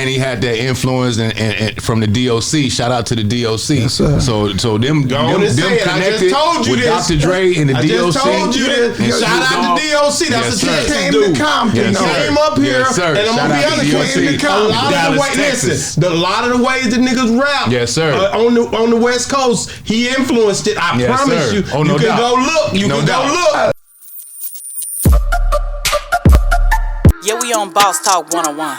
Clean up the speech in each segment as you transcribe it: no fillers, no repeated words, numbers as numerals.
and he had that influence and from the D.O.C. Shout out to the D.O.C. Yes, sir. So them connected with Dr. Dre and the D.O.C. I just told you this. And Shout out to D.O.C. That's yes, a Texas dude. Compton, he came up here, yes, and I'm gonna be honest, came to Compton. A lot of the ways the niggas rap, yes, sir, on the West Coast, he influenced it. I promise you. Oh, no you can doubt. go look. You can go look. Yeah, we on Boss Talk 101.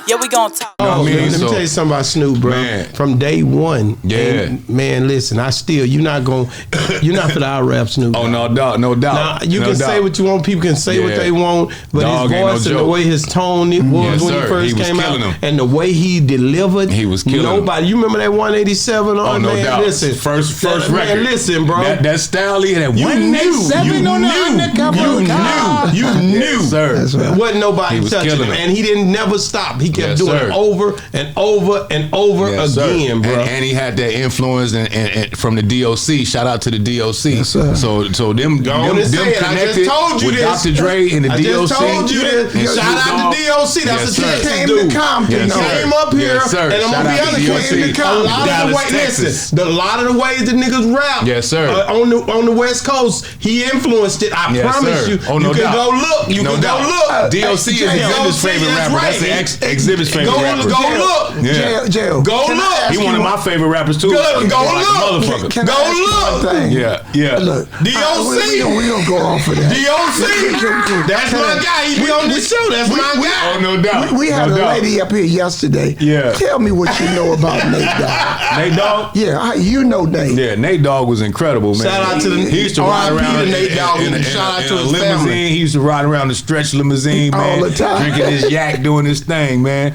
Yeah, we gonna talk. Let me tell you something about Snoop, bro. Man. From day one. Yeah. And, man, listen, you're not for the out rap Snoop. Oh, no doubt. Now, you can say what you want, people can say what they want, but Dogg his voice and the way his tone was when he first came out, and the way he delivered, he was killing nobody. You remember that 187 on? Oh, no man, doubt. Listen, first record. Man, listen, bro. That style he had, 187 on the undercover. You knew, sir. That's right. Wasn't nobody touching him, and he didn't never stop. He kept doing it over and over and over again, bro. And he had that influence and from the D.O.C. Shout out to the D.O.C. Yes, sir. So them connected with Dr. Dre and the D.O.C. I just told you this. Shout out to D.O.C. That's a Texas dude. He came up here, and I'm gonna be honest, a lot of the ways the niggas rap, yes, sir, on the West Coast, he influenced it. I promise you. Oh, no you can doubt. go look. You can go look. D.O.C. is Exhibit's favorite rapper. That's the Exhibit's favorite rapper. Go look. Jail. Go look. He one of my favorite rappers too. Go look. Can I ask you one thing? Yeah. Look, D.O.C. We don't go off of that. D.O.C. That's my guy. He be on this show. That's my guy. Oh, no doubt. We had a lady up here yesterday. Yeah. Tell me what you know about Nate Dogg. Nate Dogg? Yeah, you know Nate. Yeah, Nate Dogg was incredible, man. Shout out to the He used to ride around Nate Dogg. Shout out to his limousine. family. He used to ride around the stretch limousine, man. All the time. Drinking his yak, doing his thing, man.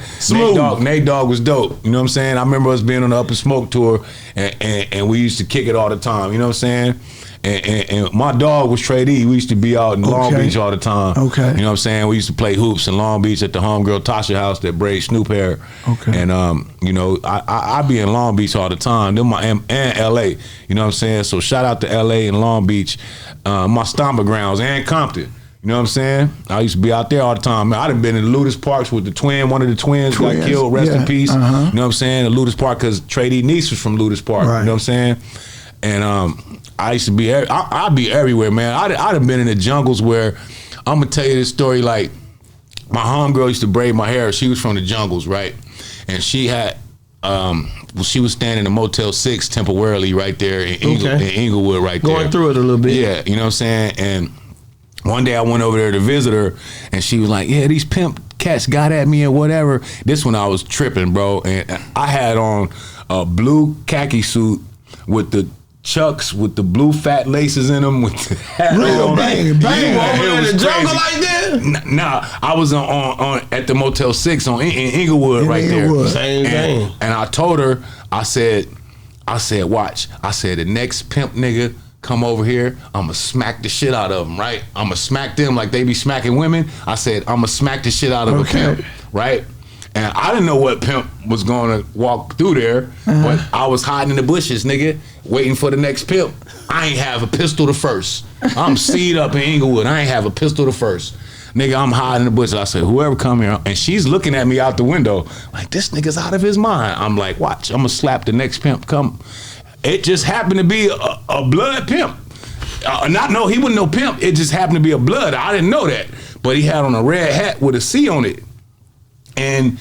Nate Dogg was dope. You know what I'm saying? I remember us being on the Up and Smoke tour, and we used to kick it all the time. You know what I'm saying? And my dog was Trey D. We used to be out in Long Beach all the time. Okay. You know what I'm saying? We used to play hoops in Long Beach at the homegirl Tasha house that braids Snoop hair. Okay. And you know, I be in Long Beach all the time. And LA. You know what I'm saying? So shout out to LA and Long Beach, my stomping grounds, and Compton. You know what I'm saying? I used to be out there all the time. Man, I done been in the Ludus Parks with the twin. One of the twins got killed. Rest in peace. You know what I'm saying? The Ludus Park, because Trey D niece was from Ludus Park. Right. You know what I'm saying? And I used to be, I'd be everywhere, man. I'd have been in the jungles where, I'm gonna tell you this story, like, my homegirl used to braid my hair. She was from the jungles, right? And she had, she was staying in a Motel 6 temporarily right there in Inglewood right there. Going through it a little bit. Yeah, you know what I'm saying? And one day I went over there to visit her, and she was like, yeah, these pimp cats got at me and whatever. This one I was tripping, bro. And I had on a blue khaki suit with the Chucks with the blue fat laces in them with the hat on. Bang. You over in the jungle like that? Nah, I was on at the Motel 6 in Inglewood right there. Same thing. And I told her, I said, watch. I said, the next pimp nigga come over here, I'ma smack the shit out of them, right? I'ma smack them like they be smacking women. I said, I'ma smack the shit out of a pimp, right? And I didn't know what pimp was gonna walk through there, but I was hiding in the bushes, nigga, waiting for the next pimp. I ain't have a pistol to first. I'm seed up in Inglewood. I ain't have a pistol to first. Nigga, I'm hiding in the bushes. I said, whoever come here, and she's looking at me out the window, like, this nigga's out of his mind. I'm like, watch, I'm gonna slap the next pimp come. It just happened to be a blood pimp. He wasn't no pimp. It just happened to be a blood. I didn't know that. But he had on a red hat with a C on it. And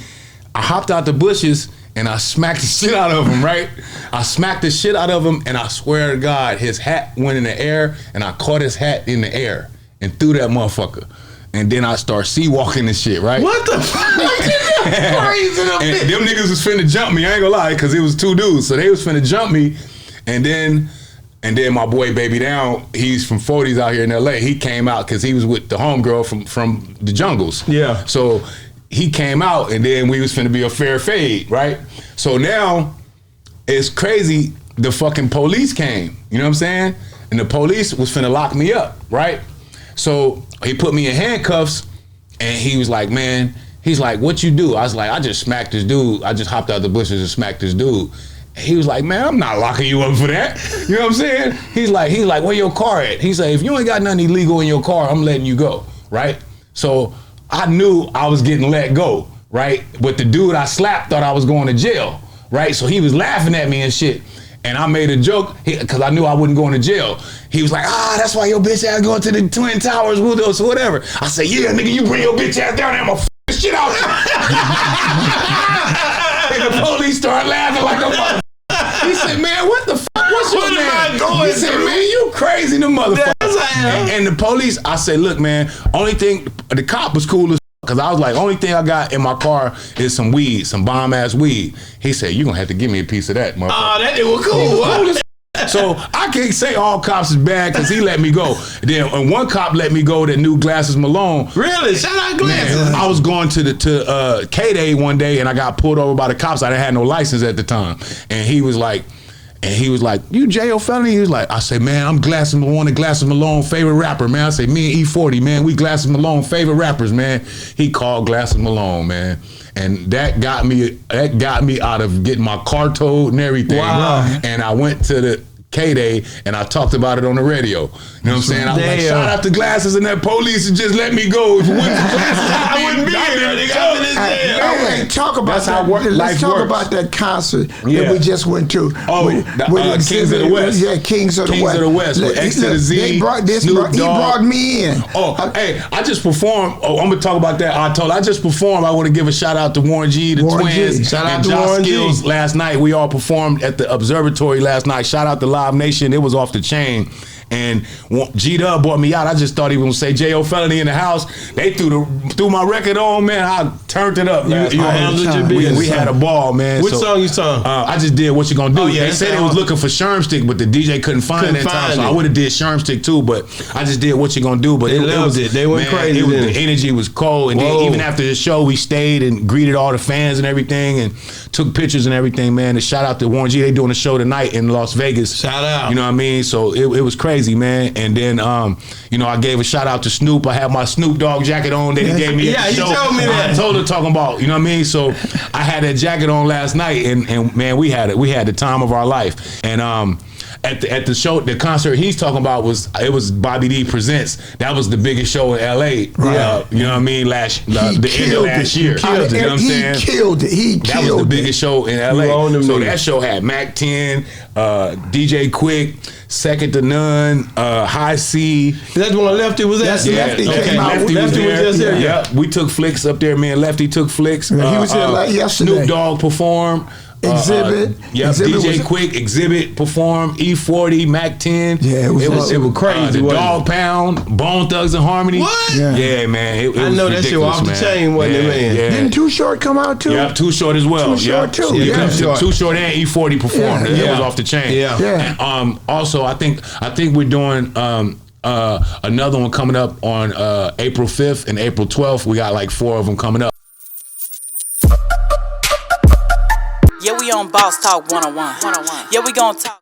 I hopped out the bushes and I smacked the shit out of him, right? I smacked the shit out of him, and I swear to God, his hat went in the air, and I caught his hat in the air and threw that motherfucker. And then I start sea-walking and shit, right? What the fuck? Crazy. And them niggas was finna jump me, I ain't gonna lie, because it was two dudes. So they was finna jump me, and then my boy Baby Down, he's from 40s out here in LA. He came out because he was with the homegirl from the jungles. Yeah. So he came out, and then we was finna be a fair fade, right? So now it's crazy. The fucking police came, you know what I'm saying? And the police was finna lock me up, right? So he put me in handcuffs, and he was like, man, he's like, what you do? I was like, I just smacked this dude. I just hopped out the bushes and smacked this dude. And he was like, man, I'm not locking you up for that. You know what I'm saying? He's like, where your car at? He's like, if you ain't got nothing illegal in your car, I'm letting you go, right? So I knew I was getting let go, right? But the dude I slapped thought I was going to jail, right? So he was laughing at me and shit. And I made a joke because I knew I wasn't going to jail. He was like, that's why your bitch ass going to the Twin Towers, whatever. I said, yeah, nigga, you bring your bitch ass down there, I'm gonna f the shit out. And the police started laughing like a mother. He said, man, what the fuck? What's your name? He said, man, you crazy, the motherfucker. And the police, I said, look, man, only thing, the cop was cool as because I was like, only thing I got in my car is some weed, some bomb ass weed. He said, you gonna have to give me a piece of that, motherfucker. Oh, that nigga was cool. So I can't say all cops is bad because he let me go. Then one cop let me go that knew Glasses Malone. Really? Shout out Glasses. Man, I was going to K-Day one day and I got pulled over by the cops. I didn't have no license at the time. And he was like, you Jayo Felony? He was like, I say, man, I'm Glasses Malone and Glasses Malone favorite rapper, man. I say, me and E40, man, we Glasses Malone favorite rappers, man. He called Glasses Malone, man. And that got me out of getting my car towed and everything. Wow. And I went to the K-Day and I talked about it on the radio. You know what I'm saying? I was like, shout out to Glasses and that police and just let me go. If it wasn't for Glasses, I wouldn't be here. Hey, talk about that. Let's talk about that concert that we just went to. With Kings of the West. Yeah, Kings of the West. Kings of the West. With X to the Z. He brought me in. Hey, I just performed. I'm gonna talk about that. I just performed. I want to give a shout out to Warren G, the Twins, shout out and to Josh Warren Skills. G. Last night we all performed at the Observatory last night. Shout out to Live Nation. It was off the chain. And G-Dub brought me out. I just thought he was gonna say Jayo Felony in the house. They threw my record on, man. I turned it up. We had a ball, man. Which song you sung? I just did What You Gonna Do. Oh, yeah, they said they was looking for Shermstick, but the DJ couldn't find it in time. So I would have did Shermstick too, but I just did What You Gonna Do. But they loved it. They went crazy. The energy was cold, and then even after the show, we stayed and greeted all the fans and everything, and took pictures and everything, man. And shout out to Warren G. They doing a show tonight in Las Vegas. Shout out. You know what I mean? So it was crazy, man. And then I gave a shout out to Snoop. I had my Snoop Dogg jacket on that he gave me at the show. He told me that. I told her talking about, you know what I mean? So I had that jacket on last night, and man, we had the time of our life. And at the show, the concert he's talking about was Bobby D Presents. That was the biggest show in LA. Right. You know what I mean? The end of last year. You know what I'm saying? He killed it. That was the biggest show in LA. So that show had Mac 10, DJ Quick, Second to None, High C. That's the one Lefty was at? Yeah, Lefty was there. Was just there. Yeah, we took Flicks up there, man. Lefty took Flicks. He was here like yesterday. Snoop Dogg performed. Exhibit. DJ Quick, Exhibit performed. E40, Mac 10. Yeah, it was The crazy. Dog Pound, Bone Thugs and Harmony. What? Yeah, man. It I was know that shit was off the chain, wasn't it, man? Yeah. Didn't Too Short come out too? Yeah, Too Short as well. Too Short too. Yeah, Too Short and E40 performed. It was off the chain. Yeah. And, also, I think we're doing another one coming up on April 5th and April 12th. We got like 4 of them coming up. Yeah, we on Boss Talk 101. Yeah, we gon' talk.